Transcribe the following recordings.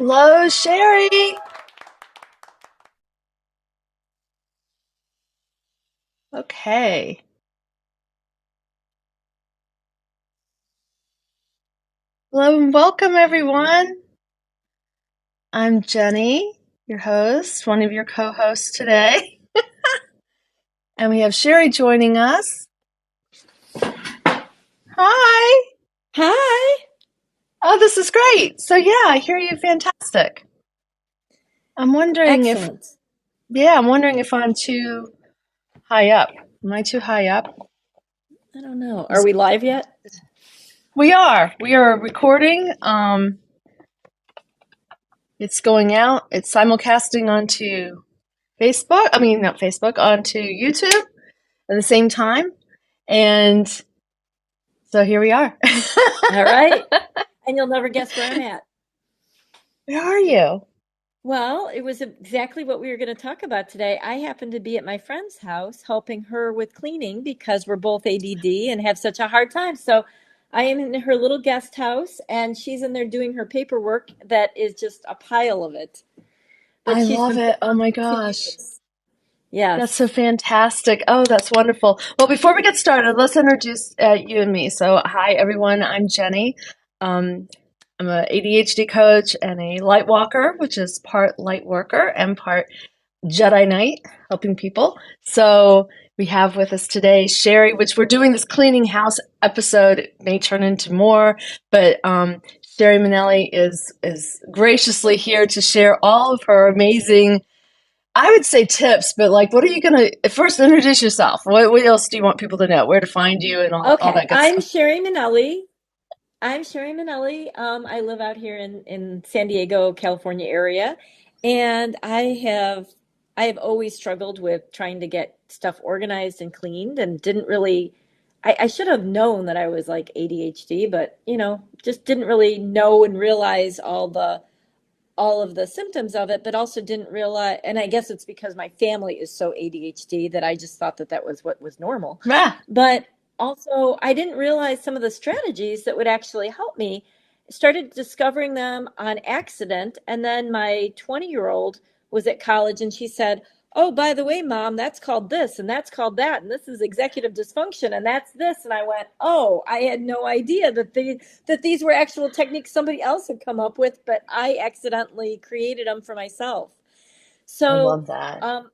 Hello, Sherry. Okay. Hello and welcome, everyone. I'm Jenny, your host, one of your co-hosts today. And we have Sherry joining us. Hi. Hi. Oh, this is great. So, yeah, I hear you fantastic. I'm wondering if, Excellent. I'm wondering if I'm too high up. Am I too high up? I don't know. Are we live yet? We are. We are recording. It's going out. It's simulcasting onto Facebook. I mean, not Facebook, onto YouTube at the same time. And so here we are. All right. And you'll never guess where I'm at. Where are you? Well, it was exactly what we were going to talk about today. I happen to be at my friend's house helping her with cleaning because we're both ADD and have such a hard time. So I am in her little guest house and she's in there doing her paperwork that is just a pile of it. But I she's love been it. putting Oh on my for 2 gosh. years. That's so Yes. fantastic. Oh, that's wonderful. Well, before we get started, let's introduce you and me. So, hi, everyone. I'm Jenny. Um, I'm a ADHD coach and a light walker, which is part light worker and part Jedi Knight, helping people. So we have with us today Sherry, which we're doing this cleaning house episode. It may turn into more, but Sherry Manelli is graciously here to share all of her amazing, I would say tips, but like, what are you gonna first introduce yourself? What else do you want people to know? Where to find you and all Okay. that good stuff? I'm Sherry Minelli. I live out here in San Diego, California area, and I have always struggled with trying to get stuff organized and cleaned, and didn't really. I should have known that I was like ADHD, but just didn't really know and realize all of the symptoms of it, but also didn't realize. And I guess it's because my family is so ADHD that I just thought that that was what was normal. Yeah. But also, I didn't realize some of the strategies that would actually help me. Started discovering them on accident. And then my 20-year-old was at college and she said, "Oh, by the way, mom, that's called this and that's called that. And this is executive dysfunction and that's this." And I went, "Oh, I had no idea that these were actual techniques somebody else had come up with, but I accidentally created them for myself." I So, love that. um,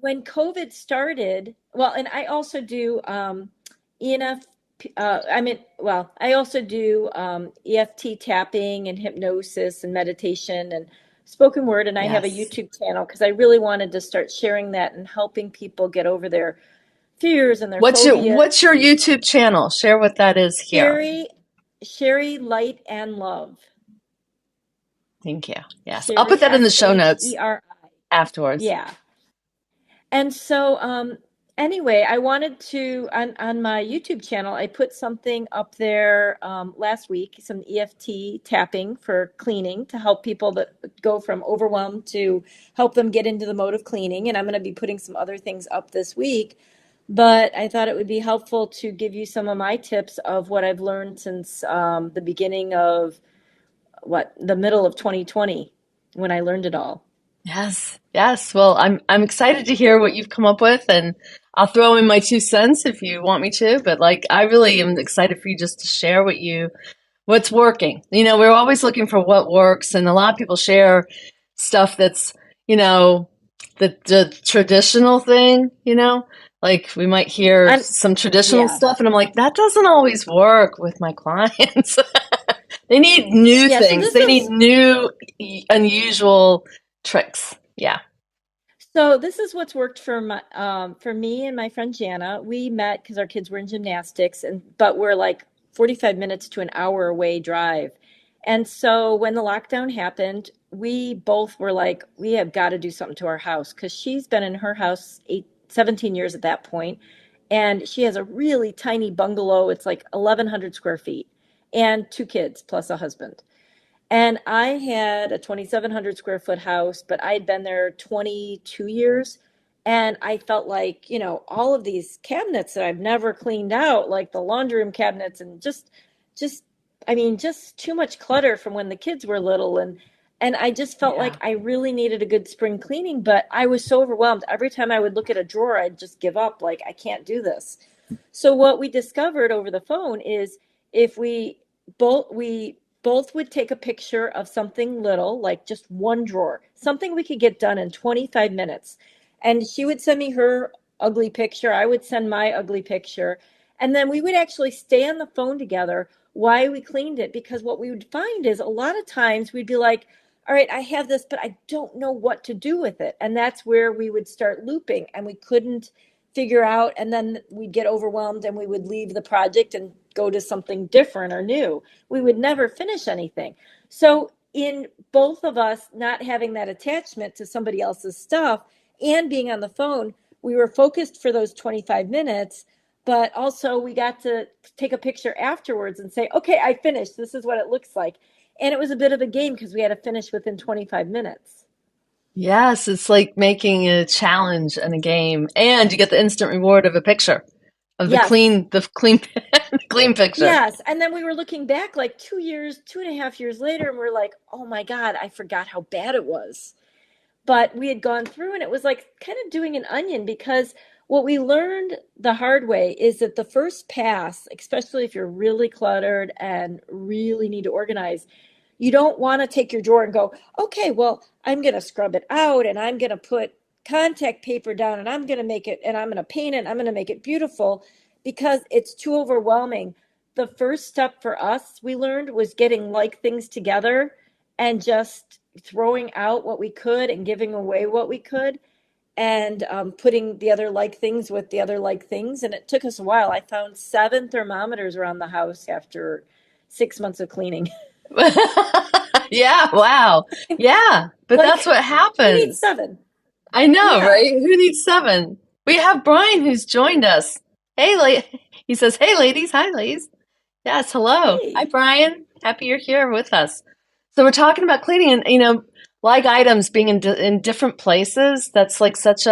when COVID started, well, and I also do ENF. I also do EFT tapping and hypnosis and meditation and spoken word, and I have a Yes. YouTube channel because I really wanted to start sharing that and helping people get over their fears and their What's your phobias. what's your YouTube channel? Share what that is here. Sherry, Sherry Light and Love. Thank you. Yes, I'll put Sherry, that in the show notes Sheri. afterwards. Yeah. And so, anyway, I wanted to on my YouTube channel, I put something up there last week, some EFT tapping for cleaning to help people that go from overwhelmed to help them get into the mode of cleaning. And I'm going to be putting some other things up this week. But I thought it would be helpful to give you some of my tips of what I've learned since the beginning of the middle of 2020 when I learned it all. Yes, yes. Well, I'm excited to hear what you've come up with, and I'll throw in my 2 cents if you want me to. But like, I really am excited for you just to share what's working. We're always looking for what works, and a lot of people share stuff that's you know the traditional thing. Like we might hear I'm, some traditional yeah. stuff, and I'm like, that doesn't always work with my clients. They need new Yeah, so things. this They need is new, unusual tricks. Yeah. So this is what's worked for me and my friend Jana. We met because our kids were in gymnastics, and but we're like 45 minutes to an hour away drive. And so when the lockdown happened, we both were like, we have got to do something to our house because she's been in her house 17 years at that point, and she has a really tiny bungalow. It's like 1,100 square feet, and 2 kids plus a husband. And I had a 2,700 square foot house, but I had been there 22 years. And I felt like, all of these cabinets that I've never cleaned out, like the laundry room cabinets, and just, I mean, just too much clutter from when the kids were little. And I just felt like Yeah. I really needed a good spring cleaning, but I was so overwhelmed. Every time I would look at a drawer, I'd just give up, like, I can't do this. So what we discovered over the phone is if we both would take a picture of something little, like just one drawer, something we could get done in 25 minutes. And she would send me her ugly picture, I would send my ugly picture, and then we would actually stay on the phone together while we cleaned it, because what we would find is a lot of times we'd be like, all right, I have this, but I don't know what to do with it. And that's where we would start looping and we couldn't figure out, and then we'd get overwhelmed and we would leave the project and go to something different or new. We would never finish anything. So in both of us not having that attachment to somebody else's stuff and being on the phone, we were focused for those 25 minutes, but also we got to take a picture afterwards and say, okay, I finished, this is what it looks like. And it was a bit of a game because we had to finish within 25 minutes. Yes, it's like making a challenge and a game, and you get the instant reward of a picture of Yes. the clean, the clean picture. Yes. And then we were looking back like 2 years, 2.5 years later, and we're like, oh my God, I forgot how bad it was. But we had gone through and it was like kind of doing an onion, because what we learned the hard way is that the first pass, especially if you're really cluttered and really need to organize, you don't want to take your drawer and go, okay, well, I'm going to scrub it out and I'm going to put contact paper down and I'm going to make it and I'm going to paint it and I'm going to make it beautiful, because it's too overwhelming. The first step for us, we learned, was getting like things together and just throwing out what we could and giving away what we could, and putting the other like things with the other like things. And it took us a while. I found 7 thermometers around the house after 6 months of cleaning. Yeah, wow. Yeah, but that's Like, what who needs happens. seven? I know, Yeah. right? Who needs seven? We have Brian who's joined us. Hey, he says, "Hey, ladies. Hi, ladies. Yes, hello. Hi, Hey. Brian. Happy you're here with us." So we're talking about cleaning and, like items being in different places. That's like such,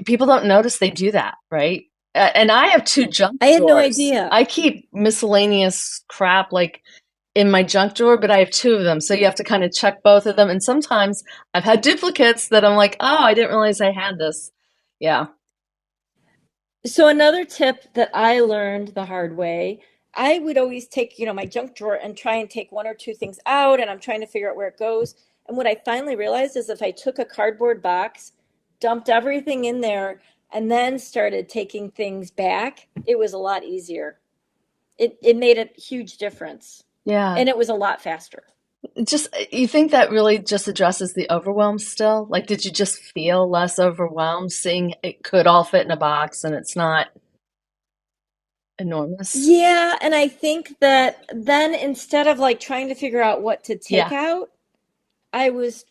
people don't notice they do that, right? And I have two junk I had no drawers. idea. I keep miscellaneous crap like in my junk drawer, but I have two of them. So you have to kind of check both of them. And sometimes I've had duplicates that I'm like, oh, I didn't realize I had this. Yeah. So another tip that I learned the hard way, I would always take, my junk drawer and try and take one or two things out, and I'm trying to figure out where it goes. And what I finally realized is if I took a cardboard box, dumped everything in there, and then started taking things back, it was a lot easier. It made a huge difference. Yeah. And it was a lot faster. Just, you think that really just addresses the overwhelm still? Like, did you just feel less overwhelmed seeing it could all fit in a box and it's not enormous? Yeah, and I think that then instead of like trying to figure out what to take Yeah. out, I was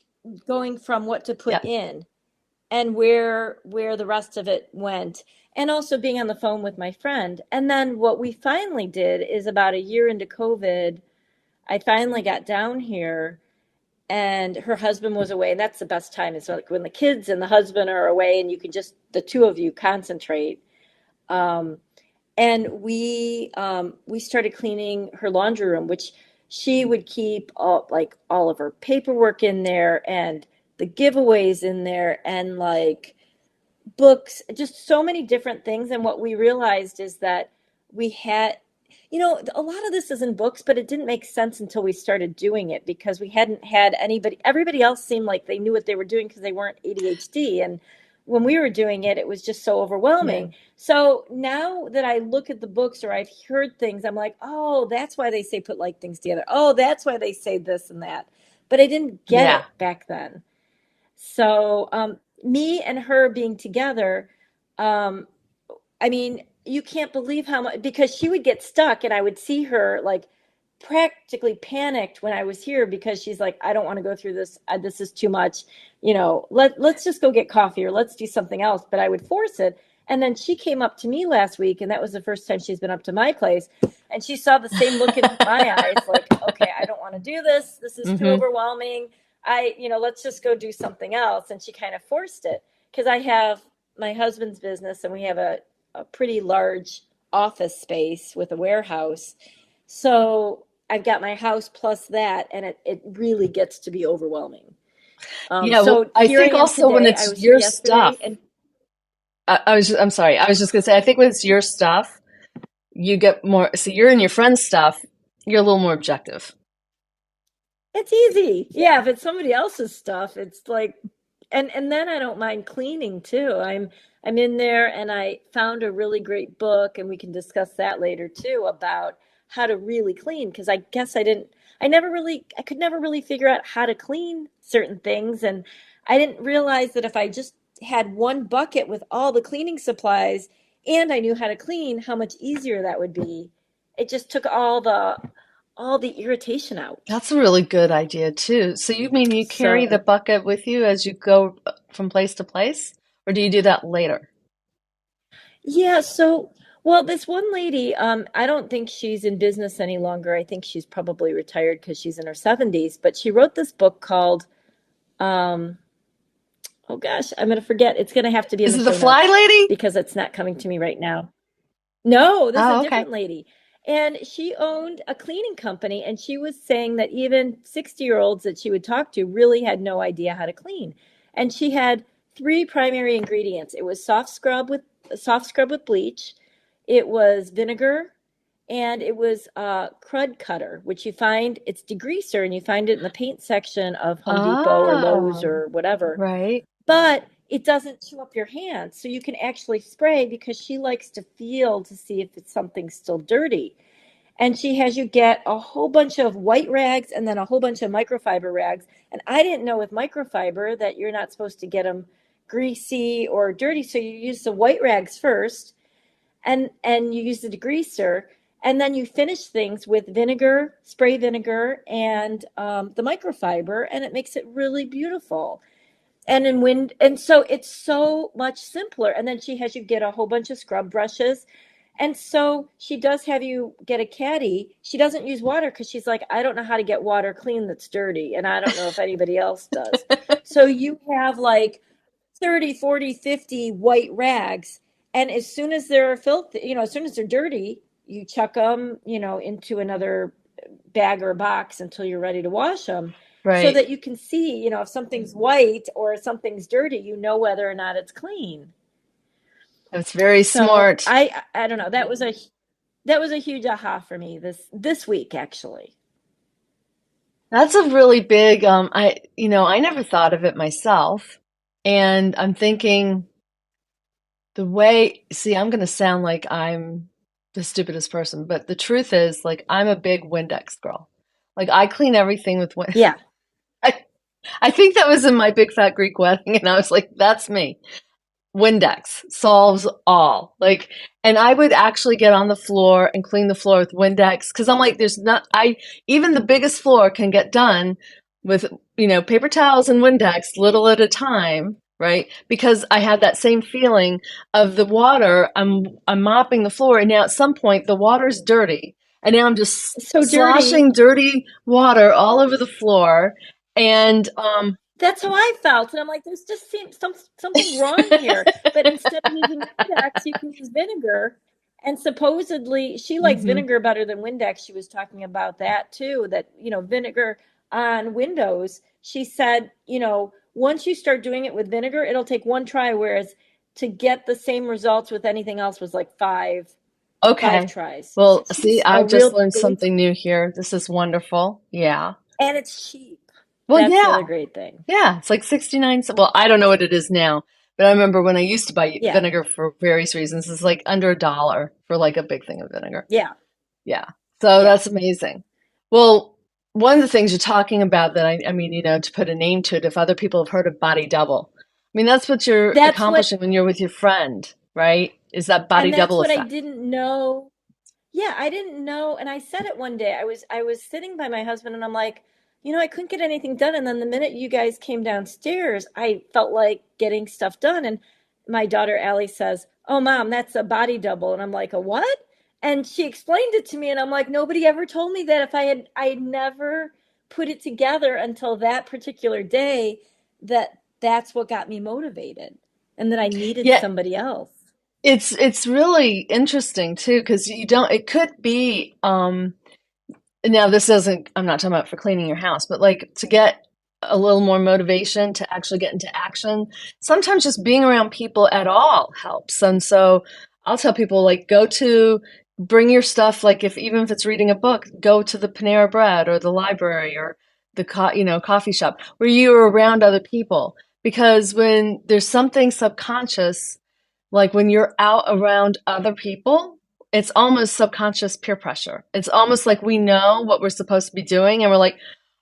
going from what to put Yeah. in and where the rest of it went, and also being on the phone with my friend. And then what we finally did is about a year into COVID, I finally got down here and her husband was away, and that's the best time. It's like when the kids and the husband are away and you can just the two of you concentrate. Um, and we started cleaning her laundry room, which she would keep all of her paperwork in there and the giveaways in there and like books, just so many different things. And what we realized is that we had, a lot of this is in books, but it didn't make sense until we started doing it, because we hadn't had everybody else seemed like they knew what they were doing because they weren't ADHD. And when we were doing it, it was just so Yeah. overwhelming. So now that I look at the books or I've heard things, I'm like, oh, that's why they say put like things together. Oh, that's why they say this and that. But I didn't get Yeah. it back then. So, me and her being together, um, I mean, you can't believe how much, because she would get stuck and I would see her like practically panicked when I was here, because she's like, I don't want to go through this. This is too much. Let's just go get coffee or let's do something else. But I would force it. And then she came up to me last week, and that was the first time she's been up to my place. And she saw the same look in my eyes, like, okay, I don't want to do this. This is too Hmm. overwhelming. Let's just go do something else. And she kind of forced it, because I have my husband's business and we have a pretty large office space with a warehouse. So I've got my house plus that, and it really gets to be overwhelming. Yeah, well, So I here I think am also when today. I it's was here your stuff, yesterday, and I'm sorry, I was just gonna say, I think when it's your stuff, you get more, so you're in your friend's stuff, you're a little more objective. it's easy. Yeah, if it's somebody else's stuff, it's like, and then I don't mind cleaning too. I'm in there, and I found a really great book, and we can discuss that later too, about how to really clean, because I guess I could never really figure out how to clean certain things, and I didn't realize that if I just had one bucket with all the cleaning supplies and I knew how to clean, how much easier that would be. It just took all the irritation out. That's a really good idea too. So you mean you carry the So, bucket with you as you go from place to place, or do you do that later? yeah, so well, this one lady, I don't think she's in business any longer. I think she's probably retired because she's in her 70s, but she wrote this book called um oh gosh, I'm gonna forget. It's gonna have to be in Is the it the show fly notes lady? because it's not coming to me right now. No, this is a Oh, okay. different lady. And she owned a cleaning company, and she was saying that even 60-year-olds that she would talk to really had no idea how to clean. And she had three primary ingredients. It was soft scrub with bleach, it was vinegar, and it was crud cutter, which you find it's degreaser, and you find it in the paint section of Home Depot or Lowe's Oh, or whatever, right. but it doesn't chew up your hands. So you can actually spray because she likes to feel to see if it's something still dirty. And she has you get a whole bunch of white rags and then a whole bunch of microfiber rags. And I didn't know with microfiber that you're not supposed to get them greasy or dirty. So you use the white rags first, and you use the degreaser, and then you finish things with vinegar, spray vinegar, and the microfiber, and it makes it really beautiful. And so it's so much simpler. And then she has you get a whole bunch of scrub brushes, and so she does have you get a caddy. She doesn't use water because she's like, I don't know how to get water clean that's dirty, and I don't know if anybody else does. So you have like 30, 40, 50 white rags, and as soon as they're filthy, as soon as they're dirty, you chuck them, into another bag or box until you're ready to wash them, so Right. that you can see, if something's white or something's dirty, you know whether or not it's clean. That's very So smart. I don't know. That was a huge aha for me this week, actually. That's a really big, I never thought of it myself. And I'm thinking see, I'm going to sound like I'm the stupidest person, but the truth is, like, I'm a big Windex girl. Like, I clean everything with Yeah. I, I think that was in my big fat Greek wedding, and I was like, that's me. Windex solves all. Like, and I would actually get on the floor and clean the floor with Windex because I'm like, even the biggest floor can get done with, paper towels and Windex, little at a time, right? Because I had that same feeling of the water. I'm mopping the floor, and now at some point the water's dirty, and now I'm just So sloshing dirty. dirty water all over the floor, and That's how I felt. And I'm like, there's just seems something wrong here. But instead of using Windex, you can use vinegar. And supposedly she likes Mhm. vinegar better than Windex. She was talking about that too, that, vinegar on windows. She said, once you start doing it with vinegar, it'll take one try, whereas to get the same results with anything else was like five Okay. tries. So Well, see, she's a I've just real learned believer. something new here. This is wonderful. Yeah. And it's cheap. Well, That's the yeah. other great thing. Yeah. It's like 69 cents. Well, I don't know what it is now, but I remember when I used to buy Yeah. vinegar for various reasons, it's like under $1 for like a big thing of vinegar. Yeah. Yeah. So Yeah. that's amazing. Well, one of the things you're talking about that I mean, to put a name to it, if other people have heard of body double, I mean, that's what you're That's what accomplishing when you're with your friend, right? Is that body and that's double what I effect. didn't know. Yeah, I didn't know, and I said it one day. I was sitting by my husband, and I'm like, I couldn't get anything done, and then the minute you guys came downstairs, I felt like getting stuff done. And my daughter Allie says, "Oh, Mom, that's a body double." And I'm like, "A what?" And she explained it to me, and I'm like, nobody ever told me that. If I had never put it together until that particular day, that's what got me motivated, and that I needed Yeah. somebody else. It's really interesting too, because you don't, it could be, now this isn't, I'm not talking about for cleaning your house, but like to get a little more motivation to actually get into action, sometimes just being around people at all helps. And so I'll tell people like bring your stuff, like if even if it's reading a book, go to the Panera Bread or the library or the coffee shop where you're around other people. Because when there's something subconscious, like when you're out around other people, it's almost subconscious peer pressure. It's almost like we know what we're supposed to be doing, and we're like,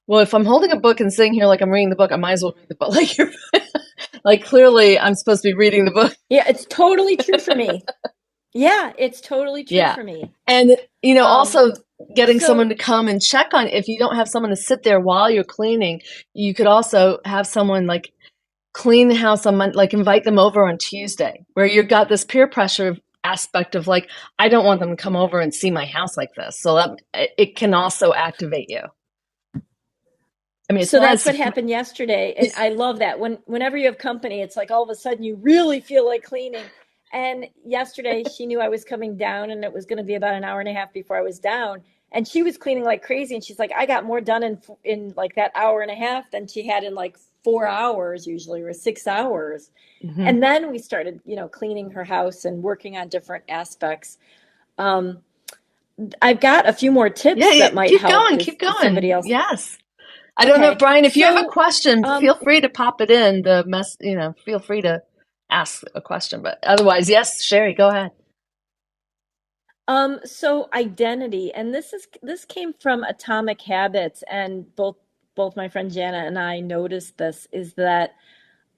well, if I'm holding a book and sitting here like I'm reading the book, I might as well read the book. Like, like clearly I'm supposed to be reading the book. Yeah, it's totally true for me. Yeah, it's totally true Yeah. for me. And, Um, also getting someone so to come and check on, if you don't have someone to sit there while you're cleaning, you could also have someone like clean the house on Monday, like invite them over on Tuesday, where you've got this peer pressure aspect of like, I don't want them to come over and see my house like this. So that it can also activate you. I mean, it's so not that's as, what happened yesterday, and I love that. Whenever you have company, it's like all of a sudden you really feel like cleaning. And yesterday she knew I was coming down and it was going to be about an hour and a half before I was down, and she was cleaning like crazy, and she's like, I got more done in like that hour and a half than she had in like 4 hours usually, or 6 hours. Mhm. And then we started, cleaning her house and working on different aspects. um, I've got a few more Yeah, tips yeah, that might help keep if somebody going. else. Yes. I don't know, Okay, Brian, if you have a so question, um, feel free to pop it in feel free to ask a question, but otherwise, yes, Sherry, go ahead. so identity, and this came from Atomic Habits, and both my friend Jana and I noticed this, is that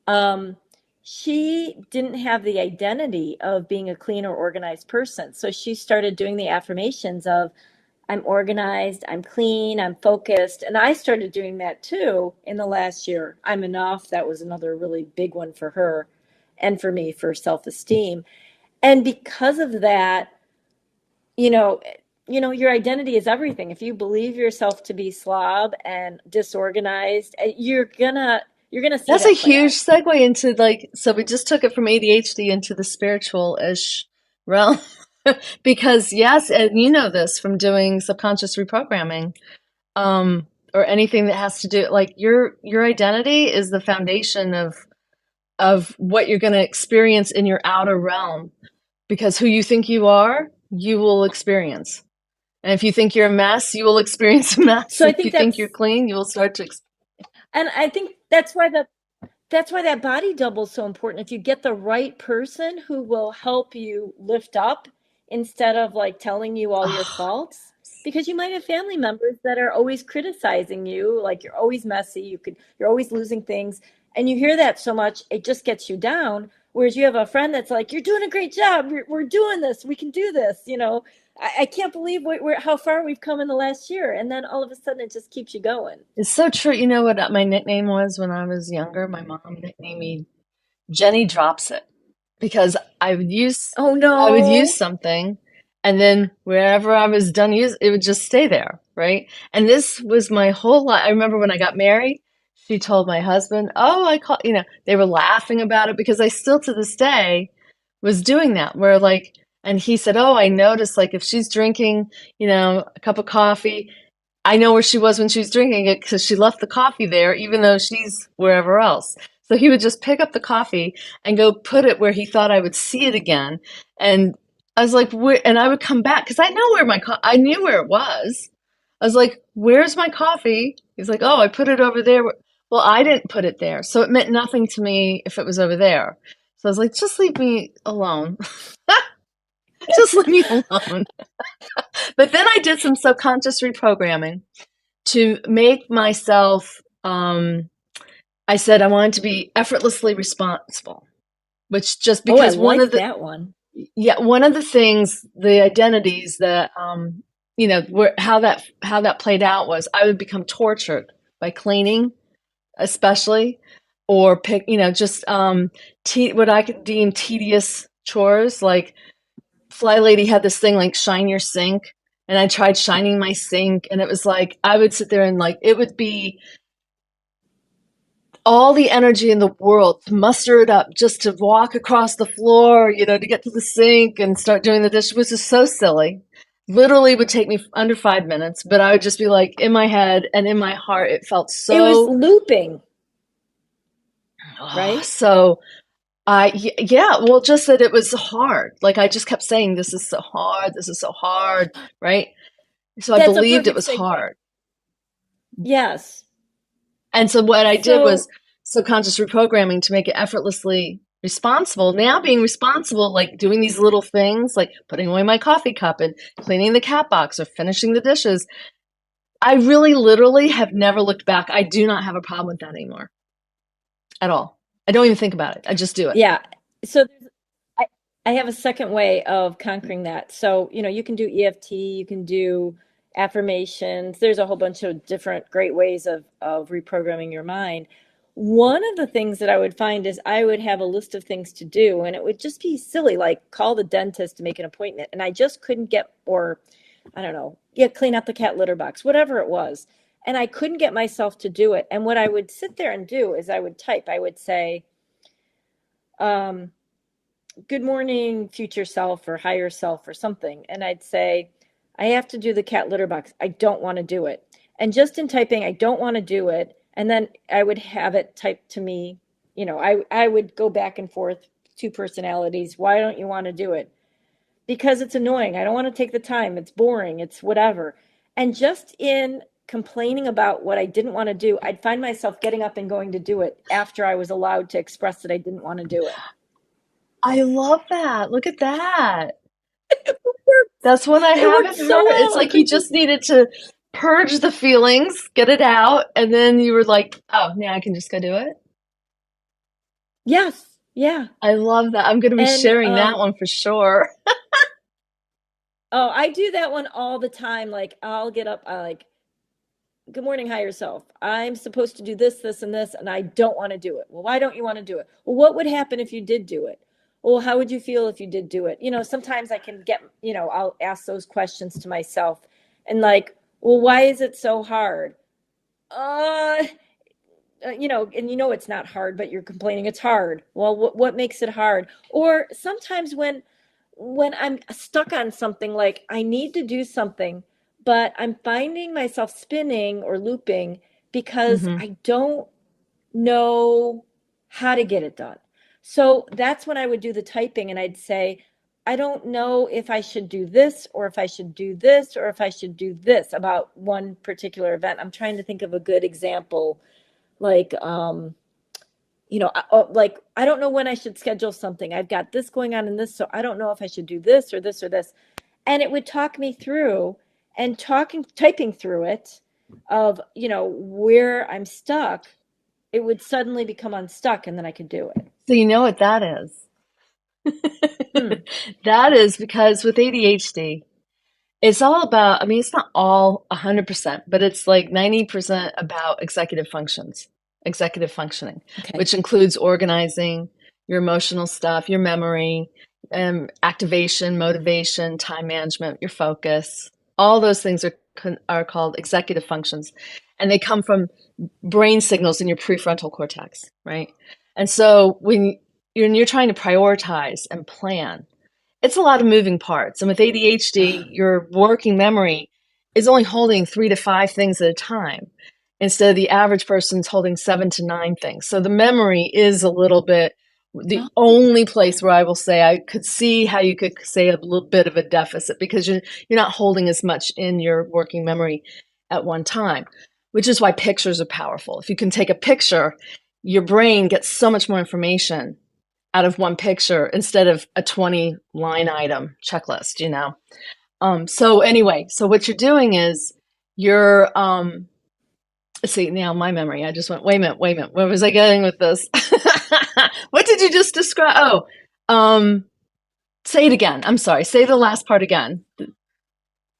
um, she didn't have the identity of being a clean or organized person. So she started doing the affirmations of, I'm organized, I'm clean, I'm focused. And I started doing that too in the last year. I'm enough. That was another really big one for her and for me for self-esteem. And because of that, you know, your identity is everything. If you believe yourself to be slob and disorganized, you're gonna see That's a that play huge out. segue into like, so we just took it from ADHD into the spiritual-ish realm. Because yes, and you know this from doing subconscious reprogramming, um, or anything that has to do, like your identity is the foundation of what you're going to experience in your outer realm. Because who you think you are, you will experience. And if you think you're a mess, you will experience a mess. So I If you think think you're that's clean, you will start to. and I think that's why that body double is so important. If you get the right person who will help you lift up instead of like telling you all your Oh, faults, because you might have family members that are always criticizing you, like you're always messy, you're always losing things, and you hear that so much, it just gets you down. Whereas you have a friend that's like, you're doing a great job, we're doing this, we can do this. I can't believe how far we've come in the last year, and then all of a sudden it just keeps you going. it's so true. You know what my nickname was when I was younger? My mom nicknamed me Jenny Drops It, because Oh I would use no. something, and then wherever I was done use it would just stay there, right? And this was my whole life. I remember when I got married, she told my husband, "Oh, they were laughing about it because I still to this day was doing that, where like, and he said, "Oh, I noticed like if she's drinking, a cup of coffee, I know where she was when she was drinking it because she left the coffee there, even though she's wherever else." So he would just pick up the coffee and go put it where he thought I would see it again. And I was like, where? And I would come back because I knew where it was. I was like, where's my coffee? He's like, oh, I put it over there. Well, I didn't put it there. So it meant nothing to me if it was over there. So I was like, just leave me alone. Just leave me alone. But then I did some subconscious reprogramming to make myself, I said I wanted to be effortlessly responsible, which just Oh, I because like that one. one of the things, the identities that, how that played out was I would become tortured by cleaning, especially, or pick, just, what I could deem tedious chores. Like Fly Lady had this thing like shine your sink. And I tried shining my sink, and it was like I would sit there and like it would be all the energy in the world to muster it up just to walk across the floor, to get to the sink and start doing the dish was just so silly. literally would take me under 5 minutes, but I would just be like in my head and in my heart, it felt It was so, looping, oh, right? so yeah, well, just that it was hard. Like I just kept saying, this is so hard. This is so hard. Right. So I That's a believed it perfect was segue. hard. Yes. And so what I did was So, subconscious reprogramming to make it effortlessly responsible. Now being responsible, like doing these little things, like putting away my coffee cup and cleaning the cat box or finishing the dishes. I really literally have never looked back. I do not have a problem with that anymore at all. I don't even think about it. I just do it. yeah. So I, I have a second way of conquering that. So, you can do EFT, you can do affirmations. There's a whole bunch of different great ways of reprogramming your mind. One of the things that I would find is I would have a list of things to do, and it would just be silly, like call the dentist to make an appointment. And I just couldn't get, or I don't know, yeah, clean out the cat litter box, whatever it was. And I couldn't get myself to do it. And what I would sit there and do is I would type, I would say, um, good morning, future self or higher self or something. And I'd say, I have to do the cat litter box. I don't want to do it. And just in typing, I don't want to do it. And then I would have it typed to me. I would go back and forth, two personalities. Why don't you want to do it? Because it's annoying. I don't want to take the time. It's boring. It's whatever. And just in complaining about what I didn't want to do, I'd find myself getting up and going to do it after I was allowed to express that I didn't want to do it. I love that. Look at that. It worked. That's what I It worked haven't so heard. It's well. I like you couldn't just needed to purge the feelings, get it out, and then you were like, oh, now I can just go do it. Yes, yeah. I love that. I'm going to be And sharing that one for sure. oh, I do that one all the time. Like I'll get up, I like, good morning, higher self. I'm supposed to do this, this, and this, and I don't want to do it. Well, why don't you want to do it? Well, what would happen if you did do it? Well, how would you feel if you did do it? Sometimes I can get, I'll ask those questions to myself and like, well, why is it so hard? Uh, it's not hard, but you're complaining it's hard. Well, what makes it hard? Or sometimes when I'm stuck on something, like I need to do something, but I'm finding myself spinning or looping because Hmm. I don't know how to get it done. So that's when I would do the typing and I'd say, I don't know if I should do this or if I should do this or if I should do this about one particular event. I'm trying to think of a good example, like like I don't know when I should schedule something. I've got this going on and this, so I don't know if I should do this or this or this. And it would talk me through, and typing through it of, where I'm stuck, it would suddenly become unstuck and then I could do it. So you know what that is? Hmm. That is because with ADHD, it's all about, I mean, it's not all 100%, but it's like 90% about executive functioning, Okay. which includes organizing your emotional stuff, your memory, activation, motivation, time management, your focus. All those things are called executive functions, and they come from brain signals in your prefrontal cortex, right? And so when you're trying to prioritize and plan, it's a lot of moving parts. And with ADHD, your working memory is only holding 3 to 5 things at a time instead of the average person's holding 7 to 9 things. So the memory is a little bit the Oh, only place where I will say I could see how you could say a little bit of a deficit because you're not holding as much in your working memory at one time, which is why pictures are powerful. If you can take a picture, your brain gets so much more information out of one picture instead of a 20 line item checklist. So anyway, so what you're doing is you're, see, now my memory, I just went, wait a minute, where was I going with this? What did you just describe? Oh, say it again. I'm sorry. Say the last part again.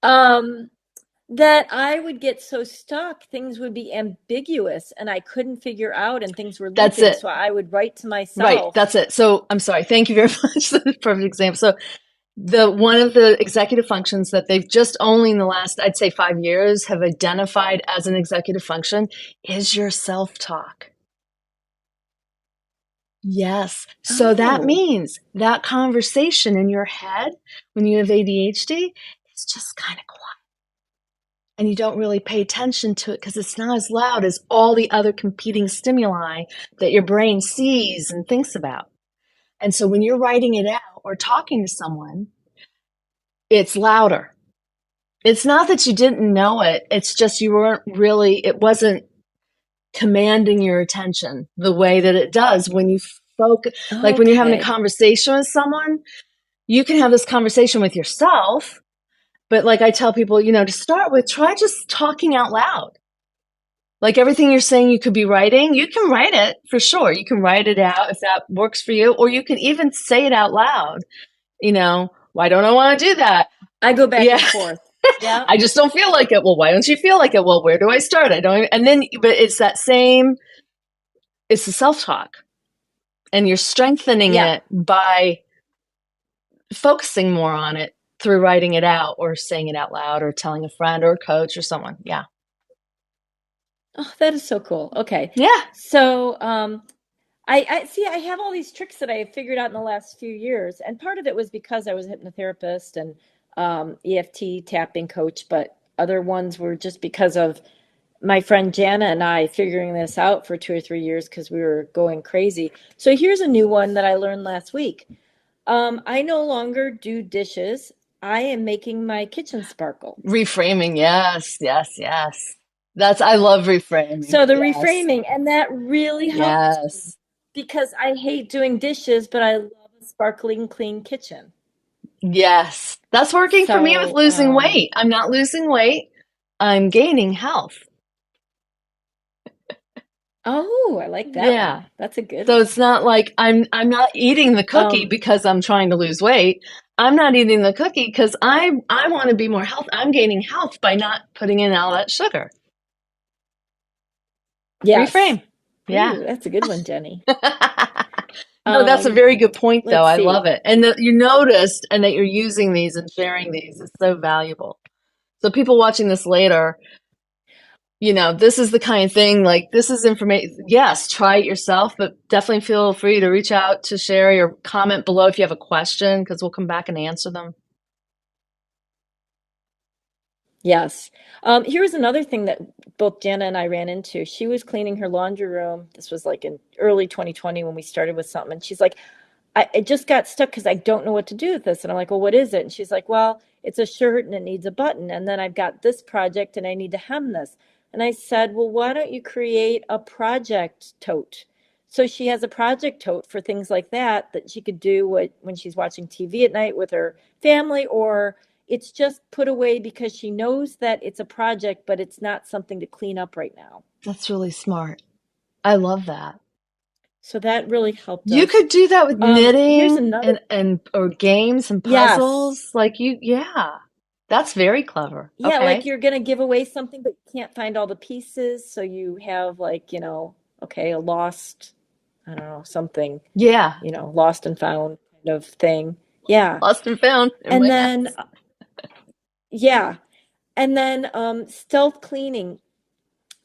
um, that I would get so stuck, things would be ambiguous and I couldn't figure out, and things were That's looping. it. So I would write to Right. myself. That's it. So I'm sorry. Thank you very much. That's a perfect example. So the one of the executive functions that they've just only in the last, I'd say 5 years, have identified as an executive function is your self-talk. Yes. So that Oh, means that conversation in your head when you have ADHD it's just kind of quiet. And you don't really pay attention to it because it's not as loud as all the other competing stimuli that your brain sees and thinks about. And so when you're writing it out or talking to someone, it's louder. It's not that you didn't know it, it's just you weren't really, it wasn't commanding your attention the way that it does when you focus. Like when you're having a Okay. conversation with someone, you can have this conversation with yourself, but like I tell people, to start with, try just talking out loud. Like everything you're saying you could be writing, you can write it for sure. You can write it out if that works for you, or you can even say it out loud. Why don't I want to do that? I go back Yeah. and forth. Yeah. I just don't feel like it. Well, why don't you feel like it? Well, where do I start? I don't, and then, but it's that same, it's the self-talk, and you're strengthening Yeah. it by focusing more on it through writing it out or saying it out loud or telling a friend or a coach or someone. Yeah. Oh, that is so cool. Okay. Yeah. So, I see I have all these tricks that I have figured out in the last few years. And part of it was because I was a hypnotherapist and EFT tapping coach, but other ones were just because of my friend Jana and I figuring this out for 2 or 3 years because we were going crazy. So here's a new one that I learned last week. I no longer do dishes. I am making my kitchen sparkle. Reframing. Yes. Yes. Yes. I love reframing. So the Yes. reframing, and that really helped me Yes. because I hate doing dishes, but I love a sparkling clean kitchen. Yes. That's working for me with So, losing weight. I'm not losing weight. I'm gaining health. oh, I like that Yeah. one. That's a good So one. it's not like I'm not eating the cookie Um, because I'm trying to lose weight. I'm not eating the cookie because I want to be more healthy. I'm gaining health by not putting in all that sugar. yes. Reframe. Yeah. Ooh, that's a good one, Jenny. No, that's a very good point though. Let's I love see. it. And that you noticed and that you're using these and sharing these is so valuable. So people watching this later, this is the kind of thing, like this is information. Yes, try it yourself, but definitely feel free to reach out to Sherry or comment below if you have a question because we'll come back and answer them. Yes. Here's another thing that both Jana and I ran into. She was cleaning her laundry room. This was like in early 2020 when we started with something. And she's like, I just got stuck because I don't know what to do with this. And I'm like, well, what is it? And she's like, well, it's a shirt and it needs a button. And then I've got this project and I need to hem this. And I said, well, why don't you create a project tote? So she has a project tote for things like that she could do when she's watching TV at night with her family, or it's just put away because she knows that it's a project, but it's not something to clean up right now. That's really smart. I love that. So that really helped You us. could do that with Here's knitting another. and or games and Yes. puzzles. Yeah. That's very clever. Yeah, like Okay. you're gonna give away something, but you can't find all the pieces. So you have like, okay, a lost, I don't know, something, Yeah. lost and found kind of thing. Yeah. Lost and found in And my then, house. yeah. And then stealth cleaning.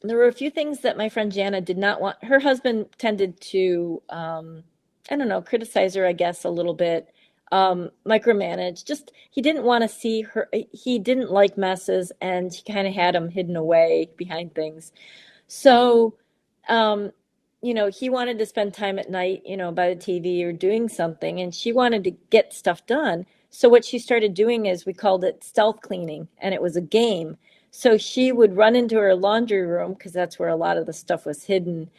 There were a few things that my friend Jana did not want. Her husband tended to, I don't know, criticize her, I guess, a little bit, micromanage. Just he didn't want to see her. He didn't like messes, and he kind of had them hidden away behind things. So, um, he wanted to spend time at night, by the TV or doing something, and she wanted to get stuff done. So what she started doing is we called it stealth cleaning, and it was a game. So she would run into her laundry room because that's where a lot of the stuff was hidden,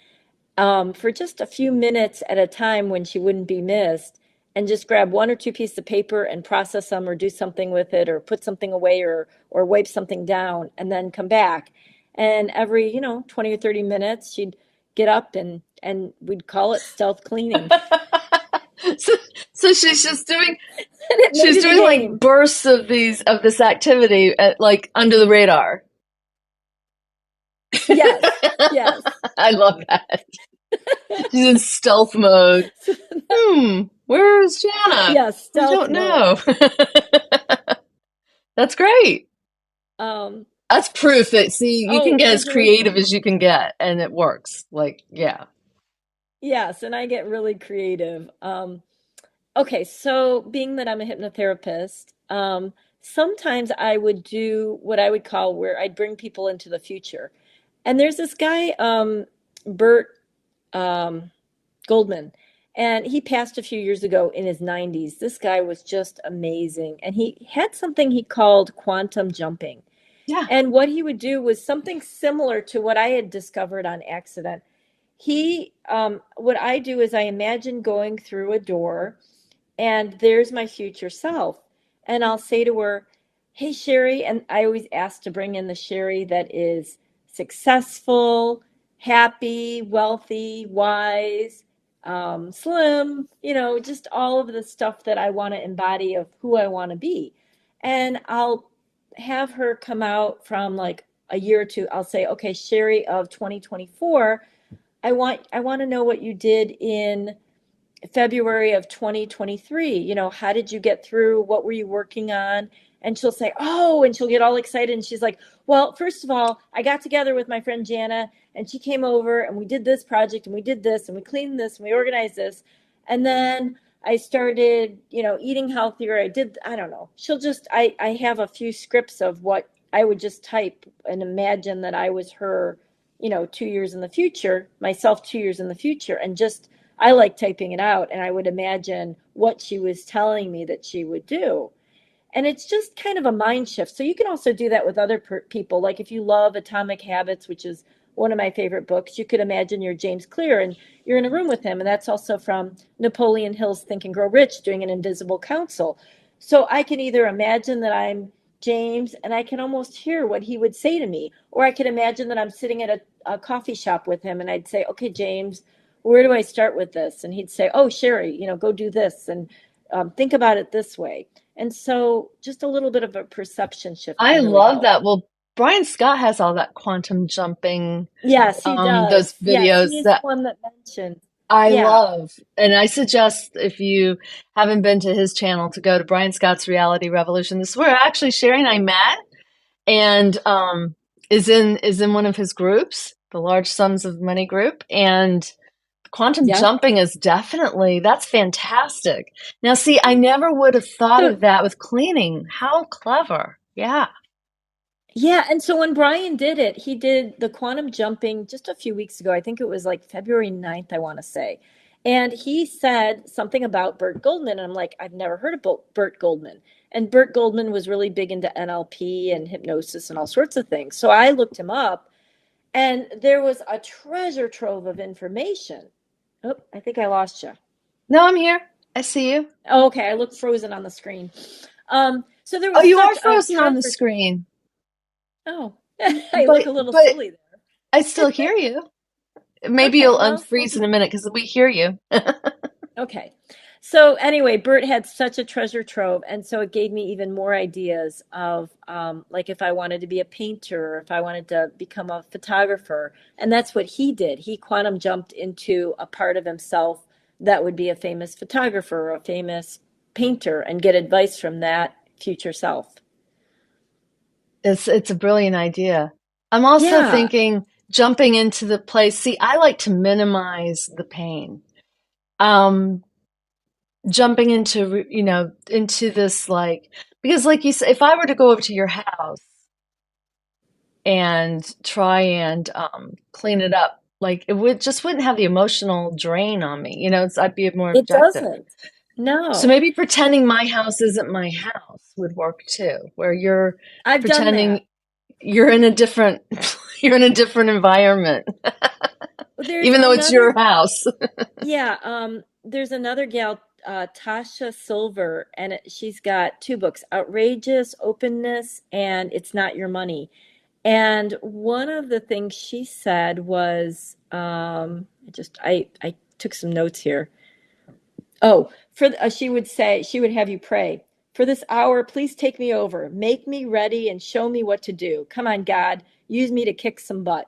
for just a few minutes at a time when she wouldn't be missed, and just grab one or two pieces of paper and process them or do something with it or put something away or wipe something down and then come back. And every, 20 or 30 minutes, she'd get up and we'd call it stealth cleaning. so, so she's just doing And it made she's it a doing like game. bursts of this activity at, like under the radar. Yes, yes. I love that. She's in stealth mode. Where's Jana? Yes, I stealth don't mode. know. That's great. Um, That's proof that, see, you can oh, get as here's another creative thing. as you can get, and it works. Like, yeah. Yes, and I get really creative. Okay, so being that I'm a hypnotherapist, sometimes I would do what I would call where I'd bring people into the future. And there's this guy, Bert um, Goldman, and he passed a few years ago in his 90s. This guy was just amazing. And he had something he called quantum jumping. Yeah. And what he would do was something similar to what I had discovered on accident. What I do is I imagine going through a door and there's my future self. And I'll say to her, "Hey, Sherry," and I always ask to bring in the Sherry that is successful, happy, wealthy, wise, slim, just all of the stuff that I want to embody of who I want to be. And I'll have her come out from like a year or two. I'll say, "Okay, Sherry of 2024, I want to know what you did in February of 2023. How did you get through? What were you working on?" And she'll say, "Oh," and she'll get all excited. And she's like, "Well, first of all, I got together with my friend Jana and she came over and we did this project and we did this and we cleaned this and we organized this. And then I started, eating healthier. I don't know. I have a few scripts of what I would just type and imagine that I was her, 2 years in the future, myself 2 years in the future, and just I like typing it out and I would imagine what she was telling me that she would do. And it's just kind of a mind shift. So you can also do that with other people. Like if you love Atomic Habits, which is one of my favorite books, you could imagine you're James Clear and you're in a room with him. And that's also from Napoleon Hill's Think and Grow Rich, doing an invisible council. So I can either imagine that I'm James and I can almost hear what he would say to me, or I could imagine that I'm sitting at a coffee shop with him and I'd say, "Okay, James, where do I start with this?" And he'd say, "Oh, Sherry, go do this and think about it this way." And so just a little bit of a perception shift I can really love help. that. Well, Brian Scott has all that quantum jumping, Yes, he those does. Yes, videos he's the that one that mentioned. I Yeah. love. And I suggest if you haven't been to his channel to go to Brian Scott's Reality Revolution. This is where actually Sherry and I met and is in one of his groups, the Large Sums of Money group. And quantum Yep. jumping is definitely that's fantastic. Now see, I never would have thought So of that with cleaning. How clever. Yeah. yeah, and so when Brian did it, he did the quantum jumping just a few weeks ago. I think it was like February 9th, I want to say. And he said something about Bert Goldman. And I'm like, I've never heard of Bert Goldman. And Bert Goldman was really big into NLP and hypnosis and all sorts of things. So I looked him up and there was a treasure trove of information. Oh, I think I lost you. No, I'm here. I see you. Oh, okay, I look frozen on the screen. So there Oh, was you are such a frozen on the treasure. screen. Oh, I look But a little but silly I still hear you. there. Maybe Okay, you'll well, we'll unfreeze in a minute because we hear you. okay. So anyway, Bert had such a treasure trove, and so it gave me even more ideas of like if I wanted to be a painter or if I wanted to become a photographer. And that's what he did. He quantum jumped into a part of himself that would be a famous photographer or a famous painter and get advice from that future self. It's a brilliant idea. I'm also Yeah. thinking jumping into the place. See, I like to minimize the pain. Um, Jumping into, into this like, because like you said, if I were to go over to your house and try and clean it up, like it would just wouldn't have the emotional drain on me. I'd be more It objective. doesn't. So No, maybe pretending my house isn't my house would work too, where you're I've done that. pretending you're in a different you're in a different environment, There's even though it's another, your house. yeah, there's another gal, Tasha Silver, and she's got two books, Outrageous Openness and It's Not Your Money. And one of the things she said was, I took some notes here. Oh, she would say, she would have you pray. "For this hour, please take me over. Make me ready and show me what to do. Come on, God, use me to kick some butt."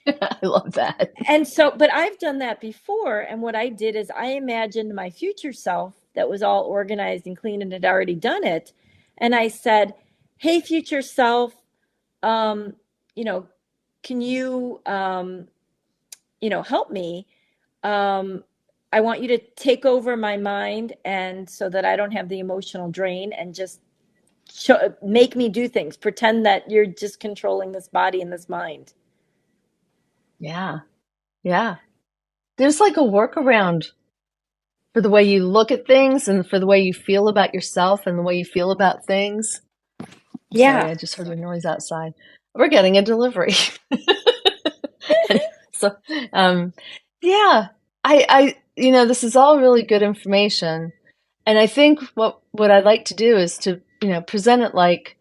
I love that. And so, but I've done that before. And what I did is I imagined my future self that was all organized and clean and had already done it. And I said, "Hey, future self, um, you know, can you, help me? Um, I want you to take over my mind and so that I don't have the emotional drain and just make me do things, pretend that you're just controlling this body and this mind. Yeah. Yeah. There's like a workaround for the way you look at things and for the way you feel about yourself and the way you feel about things. Sorry, Yeah. I just heard a noise outside. We're getting a delivery. So, um, yeah, this is all really good information. And I think what I'd like to do is to, present it like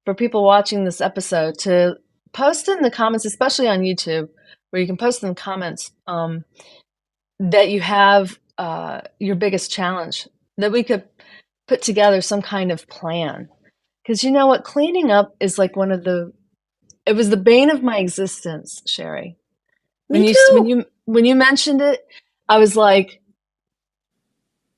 for people watching this episode to post in the comments, especially on YouTube, where you can post in the comments, that you have your biggest challenge, that we could put together some kind of plan. Because you know what, cleaning up is like it was the bane of my existence, Sherry. When Me you too. when you mentioned it, I was like,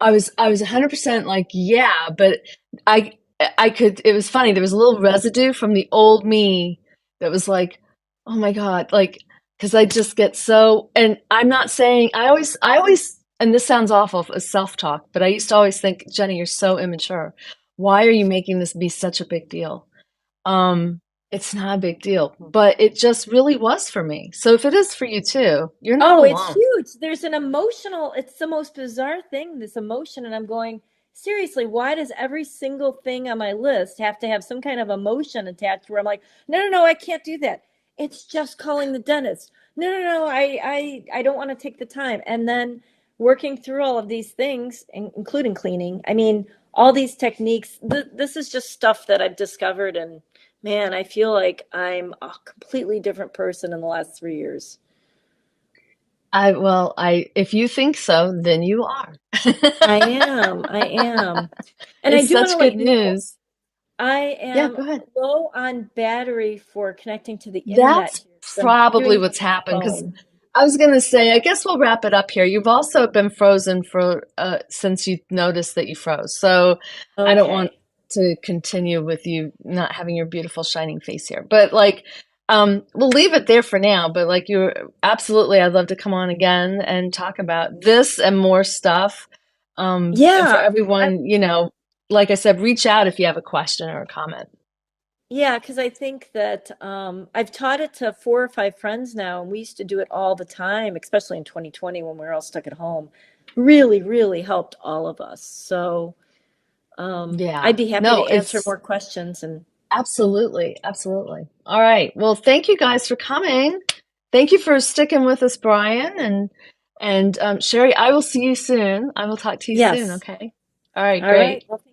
I was 100% like, yeah, but I I could. It was funny. There was a little residue from the old me that was like, oh my God, like because I just get so. And I'm not saying I always, and this sounds awful as self-talk, but I used to always think, Jenny, you're so immature. Why are you making this be such a big deal? Um, it's not a big deal, but it just really was for me. So if it is for you too, you're not Oh, it's alone. huge. There's an emotional, it's the most bizarre thing, this emotion. And I'm going, seriously, why does every single thing on my list have to have some kind of emotion attached where I'm like, no, no, no, I can't do that. It's just calling the dentist. No, no, no, I don't want to take the time. And then working through all of these things, including cleaning. I mean, all these techniques, this is just stuff that I've discovered. And man, I feel like I'm a completely different person in the last 3 years. If you think so, then you are. I am. I am. And I It's do want to such let good you know news. I Yeah, am go ahead. low on battery for connecting to the internet That's here because I'm probably doing it what's on my happened because phone. I was going to say, I guess we'll wrap it up here. You've also been frozen for since you noticed that you froze. So I don't want Okay. to continue with you not having your beautiful shining face here. But like, we'll leave it there for now. But like, you absolutely, I'd love to come on again and talk about this and more stuff. And for Yeah. I, everyone, like I said, reach out if you have a question or a comment. yeah, because I think that I've taught it to 4 or 5 friends now, and we used to do it all the time, especially in 2020 when we were all stuck at home. Really, really helped all of us. So Yeah. I'd be happy to No, answer it's more questions and absolutely, absolutely. All right. Well, thank you guys for coming. Thank you for sticking with us, Brian and Sherry. I will see you soon. I will talk to you soon. yes. Okay. All right. All right. Great. Well,